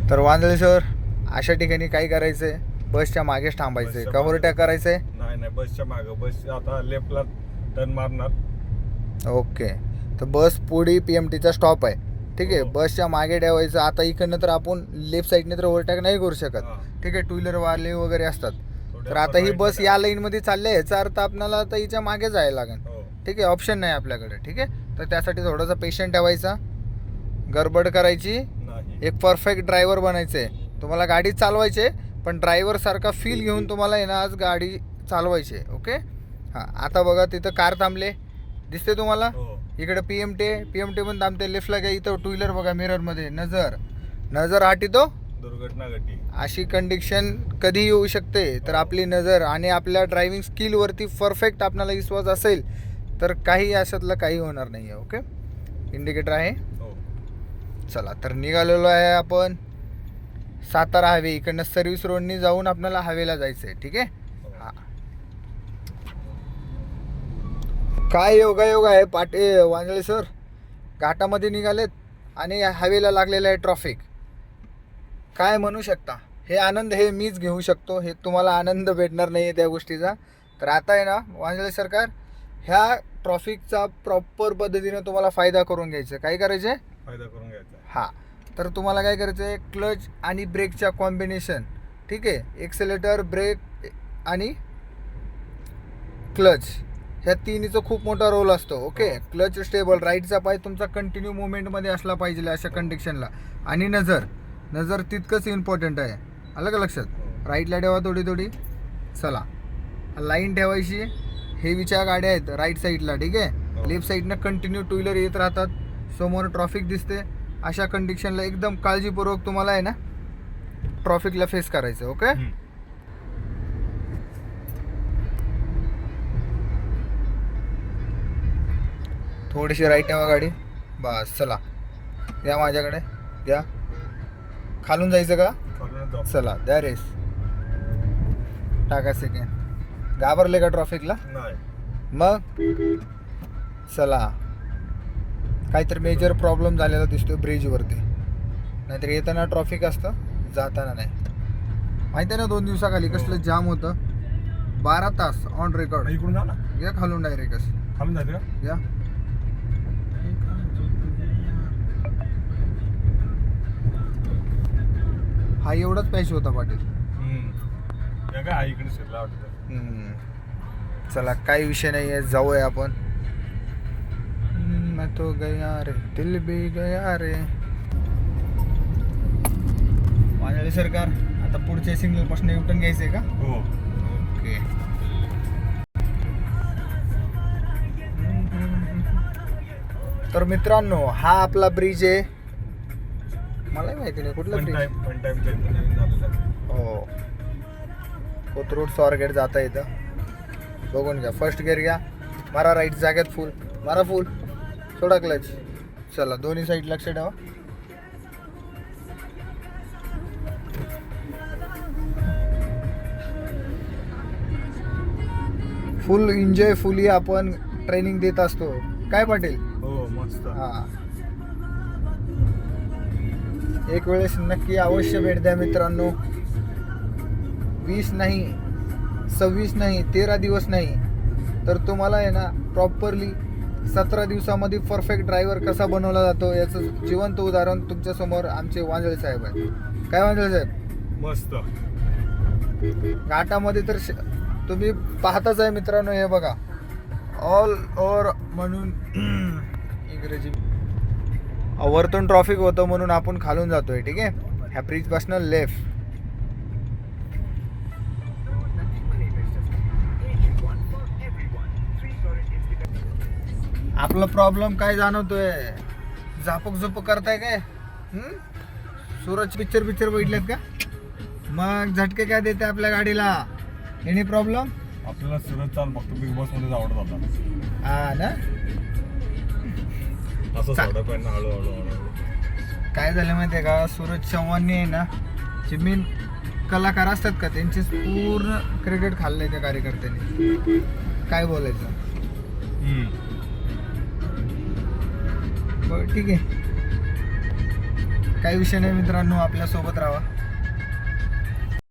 तर वांजळे सर, अशा ठिकाणी काय करायचंय? बसच्या मागेच थांबायचंय का ओव्हरटेक करायचंय? नाही, बसच्या मागे. बस आता लेफ्टला टर्न मारणार. ओके, तर बस पुढे PMTचा स्टॉप आहे, ठीक आहे. हो. बसच्या मागे ठेवायचं. आता इकडनं तर आपण लेफ्ट साईडने तर ओव्हरटेक नाही करू शकत, हा. ठीक आहे. टू व्हीलर वाले वगैरे असतात. थोडं तर आता ही right बस ला या लाईनमध्ये चालली आहे, याचा अर्थ आपल्याला आता हिच्या मागे जायला लागेल, हो. ठीक आहे. ऑप्शन नाही आपल्याकडे, ठीक आहे. तर त्यासाठी थोडासा पेशंट ठेवायचा, गडबड करायची. नाही. एक परफेक्ट ड्रायव्हर बनायचं आहे. तुम्हाला गाडी चालवायची आहे, पण ड्रायव्हरसारखा फील घेऊन तुम्हाला आहे ना आज गाडी चालवायची आहे, ओके. हां, आता बघा तिथं कार थांबले, दिसते तुम्हाला? हो. इकडे PMT पण थांबते. लेफ्टला घ्या, इथं टू व्हीलर बघा, मिररमध्ये नजर हटितो. दुर्घटना घटी. अशी कंडिशन कधी येऊ शकते. तर आपली नजर आणि आपल्या ड्रायव्हिंग स्किलवरती परफेक्ट आपल्याला विश्वास असेल तर काही अशातलं काही होणार नाही आहे, ओके. इंडिकेटर आहे. हो. चला, तर निघालेलो आहे आपण सातारा हायवे. इकडनं सर्व्हिस रोडनी जाऊन आपल्याला हायवेला जायचं आहे, ठीक आहे. हां, काय योगायोग आहे वांजळे सर. घाटामध्ये निघालेत आणि हायवेला लागलेलं आहे ट्रॉफिक. काय म्हणू शकता? हे आनंद हे मीच घेऊ शकतो, हे तुम्हाला आनंद भेटणार नाही आहे त्या गोष्टीचा. तर आता आहे ना वांजळे सरकार, ह्या ट्रॉफिकचा प्रॉपर पद्धतीने तुम्हाला फायदा करून घ्यायचा. काय करायचं आहे? फायदा करून घ्यायचा. हां, तर तुम्हाला काय करायचं आहे? क्लच आणि ब्रेकच्या कॉम्बिनेशन, ठीक आहे. एक्सेलेटर, ब्रेक आणि क्लच, ह्या तिन्हीचा खूप मोठा रोल असतो, ओके. क्लच स्टेबल, राईटचा पाय तुमचा कंटिन्यू मुवमेंटमध्ये असला पाहिजे अशा कंडिशनला. आणि नजर तितकंच इम्पॉर्टंट आहे, आलं का लक्षात? राईटला ठेवा थोडी. चला, लाईन ठेवायची. हेवीच्या गाड्या आहेत राईट साईडला, ठीक आहे. लेफ्ट साईडनं कंटिन्यू टू व्हीलर येत राहतात, समोर ट्रॉफिक दिसते. अशा कंडिशनला एकदम काळजीपूर्वक तुम्हाला आहे ना ट्रॉफिकला फेस करायचं, ओके. थोडीशी राईट ठेवा गाडी, बस. चला, या माझ्याकडे द्या. खालून जायचं का? चला, द्या रेस. टाका सेकंड. घाबरले का ट्रॉफिकला? नाही. मग चला, काहीतरी मेजर प्रॉब्लेम झालेला दिसतोय ब्रिजवरती. नाहीतर येताना ट्रॉफिक असतं, जाताना नाही. माहिती आहे ना 2 दिवसाखाली कसलं जाम होतं. 12 तास ऑन रेकॉर्ड. इकडून जा ना. या खालून डायरेक्टच खालून जायचं का? या. हा एवढाच पॅच होता पाटील. या काय इकडे शिरला वाटतं. चला, काही विषय नाही आहे, जाऊया आपण. मैं तो गया रे, दिल भी गया रे. वांजळे सरकार, आता पुढच्या सिग्नल पासून युटर्न घ्यायचंय का? हो. ओके. तर मित्रांनो, हा आपला ब्रिज आहे. मलाही माहिती नाही कुठला ब्रिज. पण टाइम नवीन झालेला आहे. हो, कोथरूड स्वारगेट जाता येतं. बघून घ्या. फर्स्ट गिअर घ्या, मारा राईट जाग्यात फुल मारा, फुल सोडा क्लच. चला, दोन्ही साईड लक्ष ठेवा. फुल एन्जॉय, फुली आपण ट्रेनिंग देत असतो. काय पाटील? हो, मस्त. हां, एक वेळेस नक्की अवश्य भेट द्या मित्रांनो. 20 नाही, 26 नाही, 13 दिवस नाही, तर तुम्हाला आहे ना प्रॉपरली 17 दिवसामध्ये परफेक्ट ड्रायव्हर कसा बनवला जातो याचं जिवंत उदाहरण तुमच्यासमोर आमचे वांजळे साहेब आहेत. काय वांजळे साहेब? मस्त. घाटामध्ये तर तुम्ही पाहताच आहे मित्रांनो. हे बघा, ऑल ओव्हर म्हणून इंग्रजी वरतून ट्रॉफिक होतं म्हणून आपण खालून जातोय, ठीक आहे. ह्या ब्रिजपासून लेफ्ट. आपला प्रॉब्लेम काय जाणवतोय? झापक करताय काय? सूरज पिक्चर बघितलेत का? मग झटके काय देते आपल्या गाडीला? Any problem? आपल्याला सुरत चाल फक्त बिग बॉस मध्ये आवडत होता. हा ना, असं सोडा पण हळूहळू. काय झालं माहिती आहे का? सूरज चव्हाणने आहे ना, जे मेन कलाकार असतात का, त्यांचे पूर्ण क्रेडिट खाल्लंय त्या कार्यकर्त्यांनी. काय बोलायचं? बरं, ठीक आहे. काही विषय नाही मित्रांनो, आपल्यासोबत राहा.